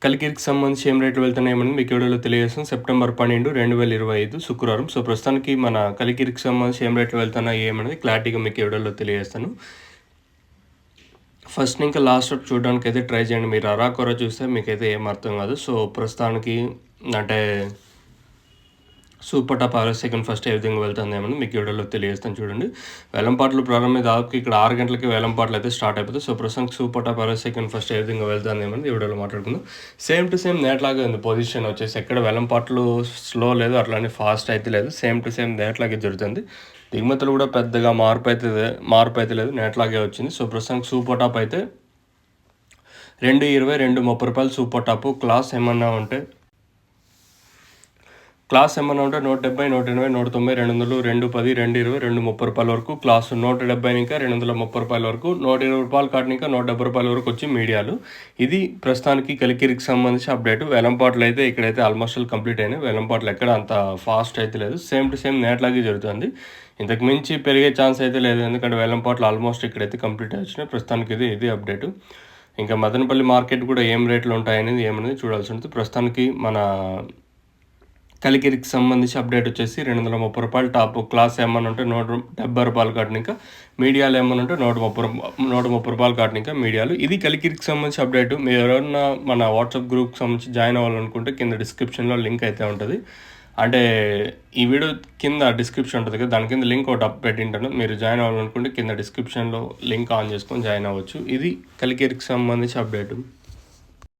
కలికిరికి సంబంధించి ఏం రేట్లు వెళ్తున్నాయేమని మీకు వీడియోలో తెలియజేస్తాను. సెప్టెంబర్ 12, 2025 శుక్రవారం. సో, ప్రస్తుతానికి మన కలికిరికి సంబంధించి ఏం రేట్లు వెళ్తున్నాయి ఏమనేది క్లారిటీగా మీకు వీడియోలో తెలియజేస్తాను. ఫస్ట్ ఇంకా లాస్ట్ వరకు చూడడానికైతే ట్రై చేయండి. మీరు అరాకొర చూస్తే మీకైతే ఏం అర్థం కాదు. సో, ప్రస్తుతానికి అంటే super top average second first ఏ విధంగా వెళ్తుందేమని మీకు వీడియోలో తెలియజేస్తాను చూడండి. వేలంపాట్లు ప్రారంభం దాదాపు ఇక్కడ 6 గంటలకి వేలంపాట్లు అయితే స్టార్ట్ అయిపోతాయి. సో, ప్రస్తుతానికి super top average second first ఏ విధంగా వెళ్తుందేమని ఈ వీడియోలో మాట్లాడుకుందాం. సేమ్ టు సేమ్ నేట్లాగే ఉంది పొజిషన్ వచ్చేసి. ఎక్కడ వేలంపాట్లు స్లో లేదు, అట్లానే ఫాస్ట్ అయితే లేదు. సేమ్ టు సేమ్ నేట్లాగే జరుగుతుంది. దిగుమతులు కూడా పెద్దగా మార్పు అయితే లేదు, నేట్లాగే వచ్చింది. సో, ప్రస్తుతానికి సూపర్ టాప్ అయితే 2.20, 2.30 రూపాయలు సూపర్ టాప్. క్లాస్ ఏమన్నా ఉంటే 170, 180, 180, 190, 200, 210, 220, 230 రూపాయల వరకు క్లాసు. 170 ఇంకా 230 రూపాయల వరకు, 120 రూపాయలు కాటిన ఇంకా 170 రూపాయల వరకు వచ్చి మీడియాలు. ఇది ప్రస్తుతానికి కలికిరికి సంబంధించి అప్డేట్. వేలంపాట్లు అయితే ఇక్కడైతే ఆల్మోస్ట్ కంప్లీట్ అయినాయి. వేలంపాట్లు ఎక్కడ అంత ఫాస్ట్ అయితే లేదు, సేమ్ టు సేమ్ నేట్లాగే జరుగుతుంది. ఇంతకు మించి పెరిగే ఛాన్స్ అయితే లేదు, ఎందుకంటే వేలంపాట్లు ఆల్మోస్ట్ ఇక్కడైతే కంప్లీట్ వచ్చినాయి. ప్రస్తుతానికి ఇది అప్డేటు. ఇంకా మదనపల్లి మార్కెట్ కూడా ఏం రేట్లు ఉంటాయనేది ఏమనేది చూడాల్సి ఉంటుంది. ప్రస్తుతానికి మన కలికిరికి సంబంధించి అప్డేట్ వచ్చేసి 230 రూపాయలు టాప్. క్లాస్ ఏమన్నా ఉంటే 170 రూపాయలు కాటిన ఇంకా మీడియాలు ఏమన్నా ఉంటే 130 రూపాయలు కాటిన ఇంకా మీడియాలు. ఇది కలికిరికి సంబంధించి అప్డేట్. మీరు ఎవరన్నా మన వాట్సాప్ గ్రూప్కి సంబంధించి జాయిన్ అవ్వాలనుకుంటే కింద డిస్క్రిప్షన్లో లింక్ అయితే ఉంటుంది. అంటే ఈ వీడియో కింద డిస్క్రిప్షన్ ఉంటుంది కదా, దాని కింద లింక్ ఒకటి పెట్టింటాను. మీరు జాయిన్ అవ్వాలనుకుంటే కింద డిస్క్రిప్షన్లో లింక్ ఆన్ చేసుకొని జాయిన్ అవ్వచ్చు. ఇది కలికిరికి సంబంధించి అప్డేట్.